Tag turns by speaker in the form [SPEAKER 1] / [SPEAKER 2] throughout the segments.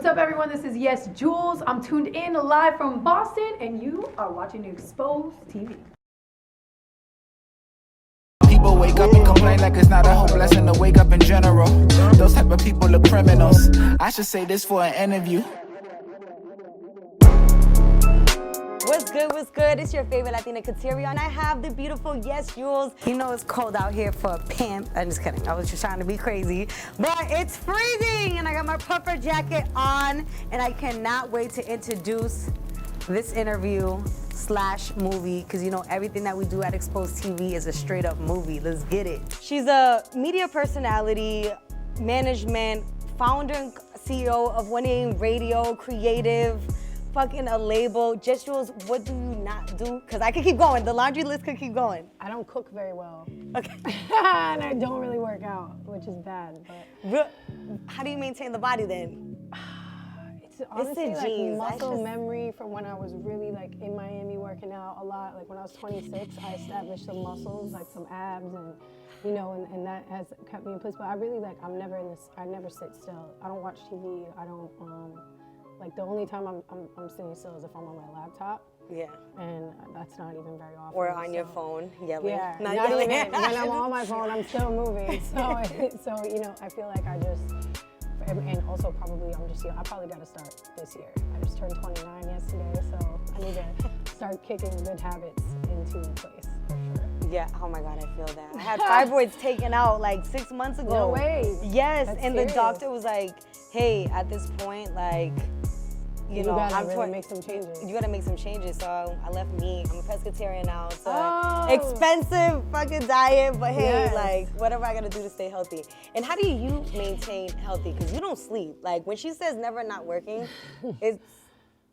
[SPEAKER 1] What's up, everyone? This is Yesjulz. I'm tuned in live from Boston, and you are watching Expozed TV.
[SPEAKER 2] People wake up and complain like it's not a whole blessing to wake up in general. Those type of people are criminals. I should say this for an interview.
[SPEAKER 3] What's good, what's good? It's your favorite Latina Katiria, and I have the beautiful Yesjulz. You know it's cold out here for a pimp. I'm just kidding, I was just trying to be crazy. But it's freezing, and I got my puffer jacket on, and I cannot wait to introduce this interview / movie, because you know everything that we do at Expozed TV is a straight up movie. Let's get it. She's a media personality, management, founder and CEO of One Name Radio, creative, fucking a label. Yesjulz, what do you not do? Because I could keep going. The laundry list could keep going.
[SPEAKER 1] I don't cook very well.
[SPEAKER 3] Okay.
[SPEAKER 1] And I don't really work out, which is bad. But
[SPEAKER 3] how do you maintain the body then?
[SPEAKER 1] It's honestly
[SPEAKER 3] the
[SPEAKER 1] like
[SPEAKER 3] genes.
[SPEAKER 1] muscle memory from when I was really like in Miami working out a lot. Like when I was 26, I established some muscles, like some abs, and you know, and that has kept me in place. But I really like, I never sit still. I don't watch TV. I don't, like the only time I'm sitting still is if I'm on my laptop.
[SPEAKER 3] Yeah.
[SPEAKER 1] And that's not even very often.
[SPEAKER 3] Or on your phone, yelling.
[SPEAKER 1] Yeah,
[SPEAKER 3] not
[SPEAKER 1] yelling.
[SPEAKER 3] even.
[SPEAKER 1] When I'm on my phone, I'm still moving. So you know, I feel like I just, and also probably I probably got to start this year. I just turned 29 yesterday, so I need to start kicking good habits into place for sure.
[SPEAKER 3] Yeah, oh my God, I feel that. I had fibroids taken out like 6 months ago.
[SPEAKER 1] No way.
[SPEAKER 3] Yes,
[SPEAKER 1] That's
[SPEAKER 3] and
[SPEAKER 1] serious.
[SPEAKER 3] the doctor was like, hey, at this point, like, you know,
[SPEAKER 1] gotta really make some changes.
[SPEAKER 3] You gotta make some changes. So I left meat. I'm a pescatarian now. It's
[SPEAKER 1] Oh.
[SPEAKER 3] expensive fucking diet, but hey,
[SPEAKER 1] Yes.
[SPEAKER 3] like whatever I gotta do to stay healthy. And how do you maintain healthy? Because you don't sleep. Like when she says never not working,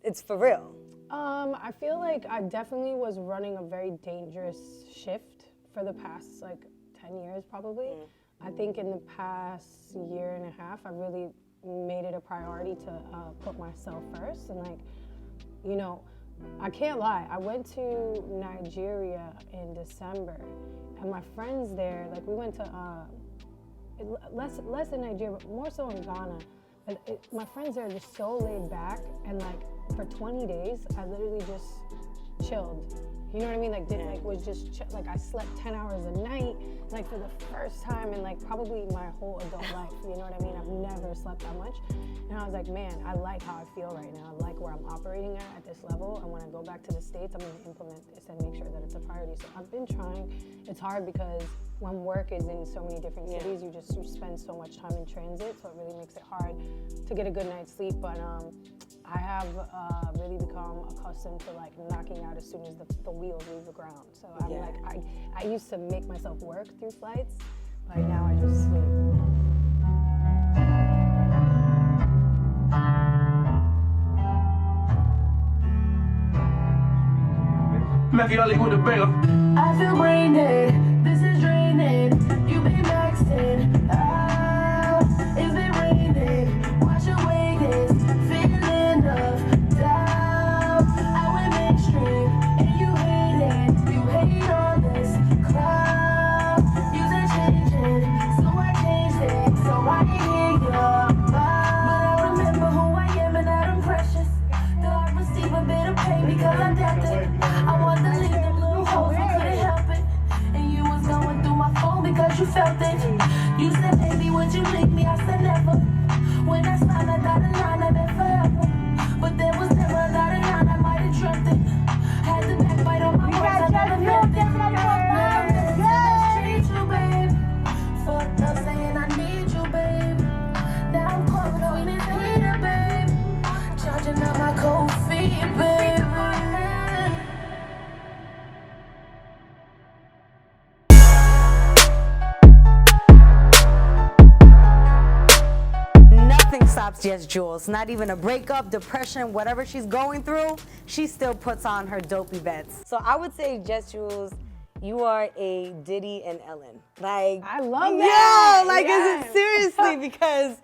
[SPEAKER 3] it's for real.
[SPEAKER 1] I feel like I definitely was running a very dangerous shift for the past like 10 years probably. I think in the past year and a half, I really made it a priority to put myself first. And like, you know, I can't lie, I went to Nigeria in December, and my friends there, like we went to, less in Nigeria, but more so in Ghana. But my friends there are just so laid back, and like for 20 days, I literally just chilled. You know what I mean? Like, was just like I slept 10 hours a night, like for the first time in like probably my whole adult life. You know what I mean? I've never slept that much, and I was like, man, I like how I feel right now. I like where I'm operating at this level, and when I go back to the States, I'm gonna implement this and make sure that it's a priority. So I've been trying. It's hard because when work is in so many different cities, you spend so much time in transit, so it really makes it hard to get a good night's sleep. But I have really become accustomed to like knocking out as soon as the wheels leave the ground. So I'm like, I used to make myself work through flights, but now I just sleep.
[SPEAKER 2] Machiavelli with the bell.
[SPEAKER 4] I feel brain dead, this is draining. You be maxing, it's been raining. Wash away this feeling of doubt. I went mainstream and you hate on this cloud. You said changing, so I changed it, so I ain't hear your vibe. But I remember who I am and that I'm precious. Though I receive a bit of pain because I'm adapted. I want to leave them little holes, I couldn't help it. And you was going through my phone because you felt it. You said, baby, would you leave me? I said, never. When I signed, I got a line, I meant forever. But there was never a dotted line, I might have dreamt it. Had the backbite on my words, I never meant it. Now treat you, babe. Fucked up saying I need you, babe. Now I'm caught between his heater, babe. Charging up my cold feet, babe.
[SPEAKER 3] Stops Yesjulz. Not even a breakup, depression, whatever she's going through, she still puts on her dope events. So I would say, Yesjulz, you are a Diddy and Ellen. Like,
[SPEAKER 1] I love that.
[SPEAKER 3] Yeah, like
[SPEAKER 1] yes.
[SPEAKER 3] is it seriously? Because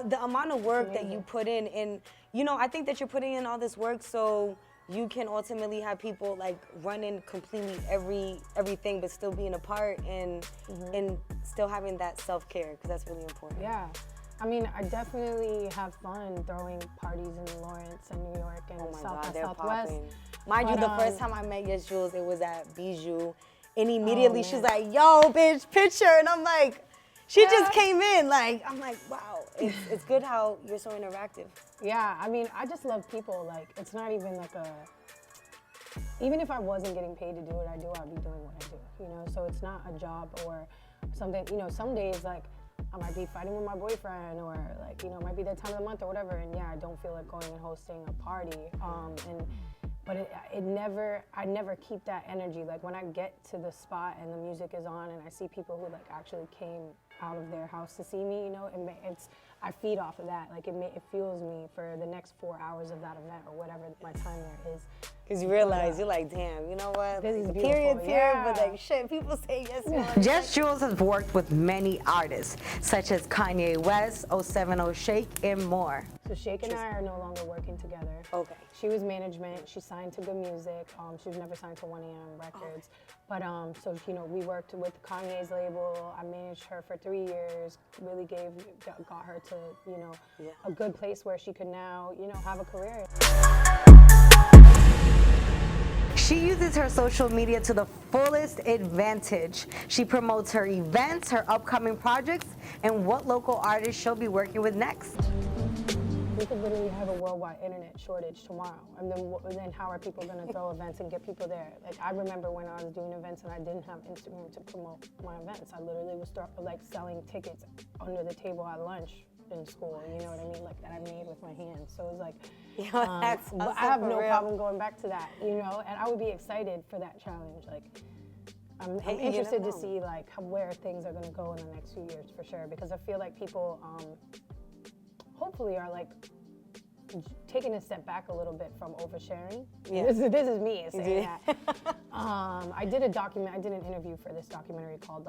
[SPEAKER 3] the amount of work that you put in, and you know, I think that you're putting in all this work so you can ultimately have people like running completely everything, but still being apart and and still having that self-care, because that's really important.
[SPEAKER 1] Yeah. I mean, I definitely have fun throwing parties in Lawrence and New York and
[SPEAKER 3] Oh my
[SPEAKER 1] South
[SPEAKER 3] God,
[SPEAKER 1] by
[SPEAKER 3] they're
[SPEAKER 1] Southwest.
[SPEAKER 3] popping. Mind you,
[SPEAKER 1] But,
[SPEAKER 3] the first time I met Yesjulz, it was at Bijou. And immediately she's like, yo, bitch, picture. And I'm like, she just came in. Like, I'm like, wow. It's good how you're so interactive.
[SPEAKER 1] Yeah, I mean, I just love people. Like, it's not even like even if I wasn't getting paid to do what I do, I'd be doing what I do, you know? So it's not a job or something, you know, some days, like, I might be fighting with my boyfriend or, like, you know, it might be that time of the month or whatever, and yeah, I don't feel like going and hosting a party. But I never keep that energy. Like, when I get to the spot and the music is on and I see people who, like, actually came out of their house to see me, you know, I feed off of that. Like, it fuels me for the next 4 hours of that event or whatever my time there is.
[SPEAKER 3] Because you realize, you're like, damn, you know what?
[SPEAKER 1] This is
[SPEAKER 3] The
[SPEAKER 1] beautiful,
[SPEAKER 3] period's here,
[SPEAKER 1] yeah.
[SPEAKER 3] but like, shit, people say yes.
[SPEAKER 5] Yesjulz has worked with many artists, such as Kanye West, 070 Shake, and more.
[SPEAKER 1] So Shake and I are no longer working together.
[SPEAKER 3] Okay.
[SPEAKER 1] She was management. She signed to Good Music. She was never signed to 1AM Records. But so you know, we worked with Kanye's label. I managed her for 3 years. Really got her to, you know, a good place where she could now, you know, have a career.
[SPEAKER 5] She uses her social media to the fullest advantage. She promotes her events, her upcoming projects, and what local artists she'll be working with next.
[SPEAKER 1] We could literally have a worldwide internet shortage tomorrow. And then how are people going to throw events and get people there? Like, I remember when I was doing events and I didn't have Instagram to promote my events. I literally was like selling tickets under the table at lunch in school, you know what I mean? Like, that I made with my hands. So it was like, but I have no problem going back to that, you know? And I would be excited for that challenge. Like, I'm interested to see like where things are going to go in the next few years for sure, because I feel like people hopefully are like taking a step back a little bit from oversharing. Yeah. This is me saying that. I did an interview for this documentary called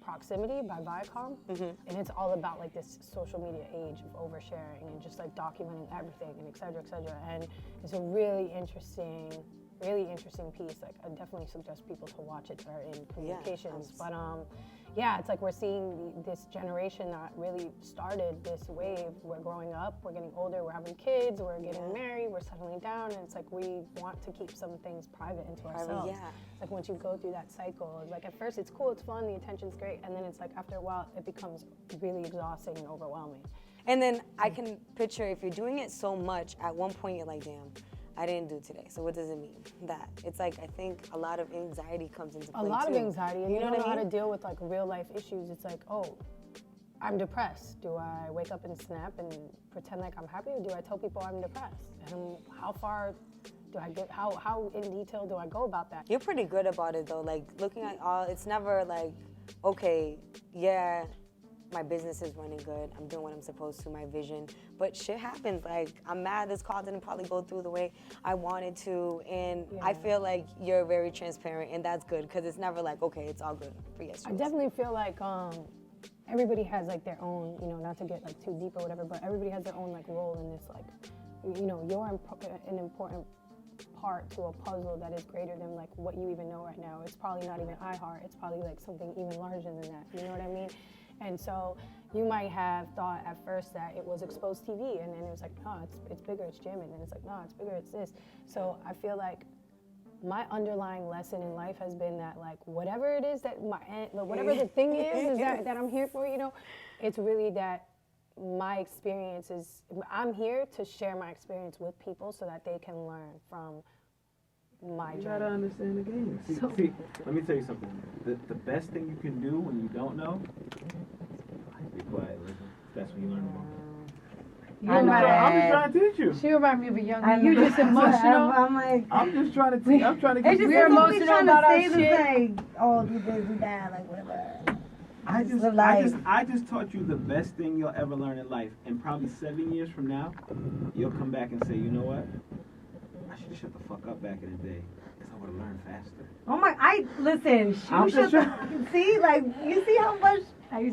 [SPEAKER 1] Proximity by Viacom, and it's all about like this social media age of oversharing and just like documenting everything and et cetera, and it's a really interesting piece. Like, I definitely suggest people to watch it that are in communications. But yeah, it's like we're seeing this generation that really started this wave. We're growing up, we're getting older, we're having kids, we're getting married, we're settling down, and it's like we want to keep some things private into ourselves. It's like once you go through that cycle, it's like at first it's cool, it's fun, the attention's great, and then it's like after a while it becomes really exhausting and overwhelming.
[SPEAKER 3] And then I can picture if you're doing it so much, at one point you're like, damn, I didn't do today. So what does it mean? That it's like, I think a lot of anxiety comes into play.
[SPEAKER 1] A lot
[SPEAKER 3] too.
[SPEAKER 1] of anxiety, and you don't know how
[SPEAKER 3] I mean?
[SPEAKER 1] to deal with like real life issues. It's like, oh, I'm depressed. Do I wake up and snap and pretend like I'm happy, or do I tell people I'm depressed? And how far do I get? How in detail do I go about that?
[SPEAKER 3] You're pretty good about it though. Like, looking at all, it's never like, okay, yeah, my business is running good, I'm doing what I'm supposed to, my vision, but shit happens. Like, I'm mad this call didn't probably go through the way I wanted to, and I feel like you're very transparent, and that's good, because it's never like, okay, it's all good for Yesjulz.
[SPEAKER 1] I definitely feel like everybody has like their own, you know, not to get like too deep or whatever, but everybody has their own like role in this, like, you know, you're an important part to a puzzle that is greater than like what you even know right now. It's probably not even iHeart, it's probably like something even larger than that, you know what I mean? And so you might have thought at first that it was Expozedtv, and then it was like, no, it's bigger, it's jamming, and it's like, no, it's bigger, it's this. So I feel like my underlying lesson in life has been that, like, whatever it is that whatever the thing is that I'm here for, you know, it's really that my experience is, I'm here to share my experience with people so that they can learn from my journey.
[SPEAKER 6] You gotta understand the game. See, let me tell you something. The best thing you can do when you don't know, be quiet, listen. That's when you learn the most. I'm just trying to teach you.
[SPEAKER 7] She reminds me of a young me. You're just emotional.
[SPEAKER 5] I'm like,
[SPEAKER 6] I'm just trying to teach. I'm trying to get you.
[SPEAKER 7] We're emotional about our shit.
[SPEAKER 5] Like, oh, do this, do that, like whatever.
[SPEAKER 6] I just taught you the best thing you'll ever learn in life, and probably 7 years from now, you'll come back and say, you know what? I should have shut the fuck up back in the day, because I would have learned faster.
[SPEAKER 5] Oh my, listen, see, like, you see how much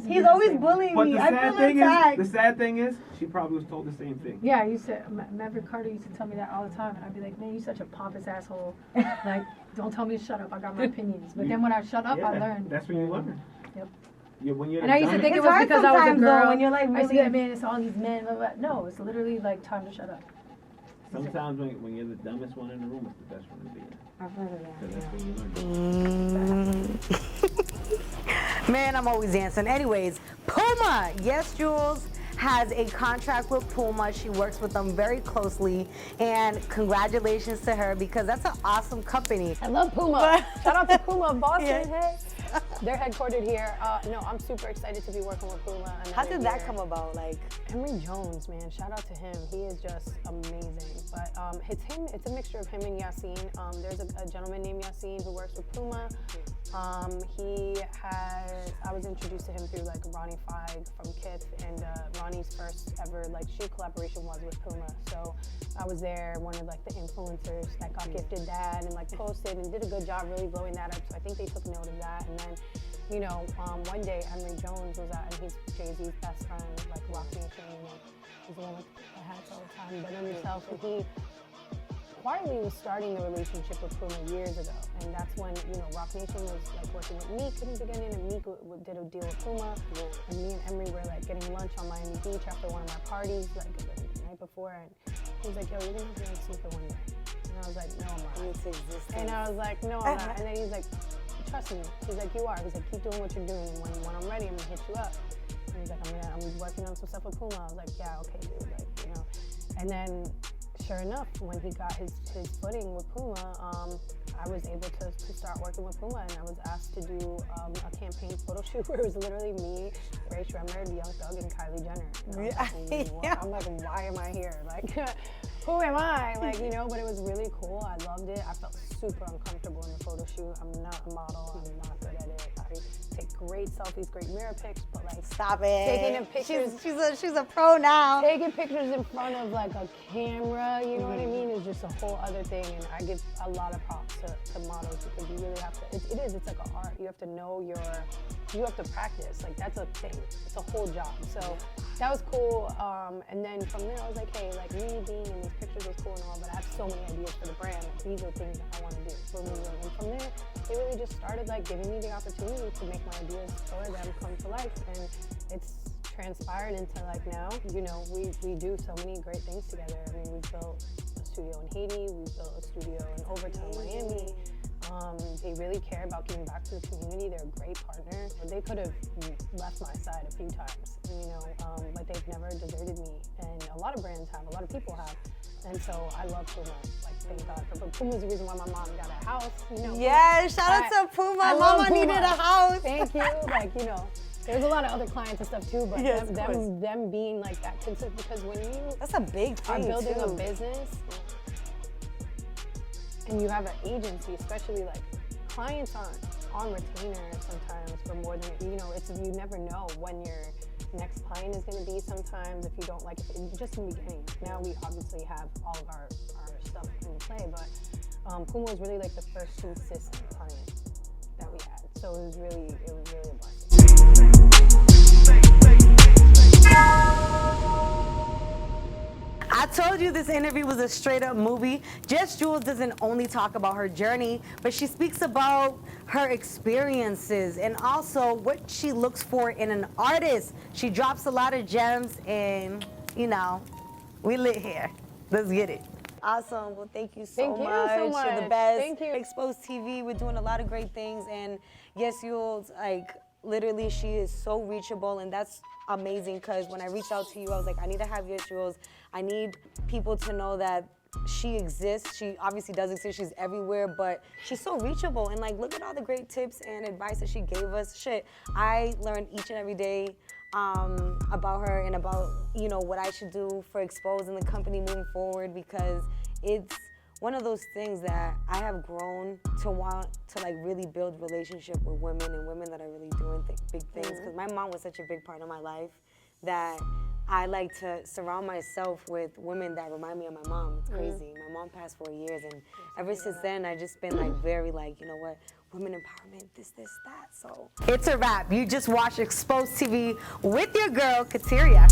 [SPEAKER 5] he's always bullying me. I feel attacked.
[SPEAKER 6] The sad thing is, she probably was told the same thing.
[SPEAKER 7] Yeah, I used to, Maverick Carter used to tell me that all the time, and I'd be like, man, you're such a pompous asshole. Like, don't tell me to shut up, I got my opinions. But then when I shut up, I learned.
[SPEAKER 6] That's when you learn.
[SPEAKER 7] Yep.
[SPEAKER 6] when you're
[SPEAKER 7] And I used to think it
[SPEAKER 5] It's
[SPEAKER 7] was
[SPEAKER 5] hard
[SPEAKER 7] because I was a
[SPEAKER 5] sometimes, though,
[SPEAKER 7] girl.
[SPEAKER 5] when you're, like,
[SPEAKER 7] I used to
[SPEAKER 5] really-
[SPEAKER 7] get, man, it's all these men. Blah, blah. No, it's literally like time to shut up.
[SPEAKER 6] Sometimes when you're the dumbest one in the room, it's the best one to be in.
[SPEAKER 5] I've heard of that.
[SPEAKER 6] 'Cause that's when you learn.
[SPEAKER 5] Man, I'm always dancing. Anyways, Puma. Yesjulz has a contract with Puma. She works with them very closely. And congratulations to her because that's an awesome company.
[SPEAKER 1] I love Puma. Shout out to Puma of Boston.
[SPEAKER 5] Yeah.
[SPEAKER 1] Hey. They're headquartered here. No, I'm super excited to be working with Puma.
[SPEAKER 5] How did that come about? Like,
[SPEAKER 1] Emery Jones, man, shout out to him. He is just amazing. But it's a mixture of him and Yassine. There's a gentleman named Yassine who works with Puma. I was introduced to him through like Ronnie Feig from Kith, and Ronnie's first ever like shoe collaboration was with Puma. So I was there, one of like the influencers that got gifted that and like posted and did a good job really blowing that up. So I think they took note of that. And then, you know, one day Emery Jones was out, and he's Jay-Z's best friend, like Rock Nation, and he's the one with the hats all the time, but himself, and he quietly was starting the relationship with Puma years ago. And that's when, you know, Rock Nation was like working with Meek in the beginning, and Meek did a deal with Puma. And me and Emery were like getting lunch on Miami Beach after one of my parties, like the night before, and he was like, yo, you're gonna have to like sleep one day. And I was like, no, I'm not. And I was like, no, I'm not. And then he's like, trust me. He's like, you are. He's like, keep doing what you're doing, and when I'm ready, I'm gonna hit you up. And he's like, I'm working on some stuff with Puma. I was like, yeah, okay, dude, like, you know. And then sure enough, when he got his footing with Puma, I was able to start working with Puma, and I was asked to do a campaign photo shoot where it was literally me, Ray Shremmer, Young Thug, and Kylie Jenner. And I'm like, why am I here? Like, who am I? Like, you know, but it was really cool. I loved it. I felt super uncomfortable in the photo shoot. I'm not a model. I'm not good at it. I take great selfies, great mirror pics, but like,
[SPEAKER 5] stop it.
[SPEAKER 1] taking the pictures.
[SPEAKER 5] She's a pro now.
[SPEAKER 1] Taking pictures in front of like a camera, you know what I mean, is just a whole other thing. And I give a lot of props to models because you really have to, it's like an art. You have to know you have to practice. Like, that's a thing. It's a whole job. So that was cool. And then from there I was like, hey, like me being in these pictures was cool and all, but I have so many ideas for the brand. Like, these are things that I want to do for me. And from there, they really just started like giving me the opportunity to make my ideas for them come to life. And it's transpired into like now, you know, we do so many great things together. I mean, we built a studio in Haiti, we built a studio in Overtown, Miami. They really care about giving back to the community. They're a great partner. They could have left my side a few times, you know, but they've never deserted me. And a lot of brands have, a lot of people have. And so I love Puma, like, thank God. But Puma's the reason why my mom got a house, you know.
[SPEAKER 5] Yeah, shout out to Puma.
[SPEAKER 1] I love
[SPEAKER 5] Mama
[SPEAKER 1] Puma.
[SPEAKER 5] needed a house.
[SPEAKER 1] Thank you. Like, you know, there's a lot of other clients and stuff too, but
[SPEAKER 5] Yes,
[SPEAKER 1] them being like that consistent, because when you
[SPEAKER 5] That's a big
[SPEAKER 1] are
[SPEAKER 5] thing
[SPEAKER 1] building
[SPEAKER 5] too.
[SPEAKER 1] a business and you have an agency, especially like clients aren't on retainer sometimes for more than, you know, it's, you never know when your next client is going to be sometimes if you don't like it, just in the beginning. Now we obviously have all of our stuff in play, but Puma was really like the first consistent client that we had. So it was really a blessing.
[SPEAKER 5] I told you this interview was a straight up movie. Yesjulz doesn't only talk about her journey, but she speaks about her experiences and also what she looks for in an artist. She drops a lot of gems, and you know, we lit here. Let's get it. Awesome. Well, thank you so much. You're the best.
[SPEAKER 1] Thank you.
[SPEAKER 5] Expozedtv, we're doing a lot of great things, and Yesjulz, like, literally, she is so reachable, and that's amazing, because when I reached out to you, I was like, I need to have Yesjulz. I need people to know that she exists. She obviously does exist. She's everywhere, but she's so reachable. And like, look at all the great tips and advice that she gave us. Shit, I learn each and every day about her and about, you know, what I should do for Exposed and the company moving forward, because it's one of those things that I have grown to want to like really build relationship with women and women that are really doing big things. Because my mom was such a big part of my life that I like to surround myself with women that remind me of my mom. It's crazy. My mom passed 4 years, and ever since then, I've just been like very like, you know what, women empowerment, this, that. So it's a wrap. You just watched Expozedtv with your girl, Katiria.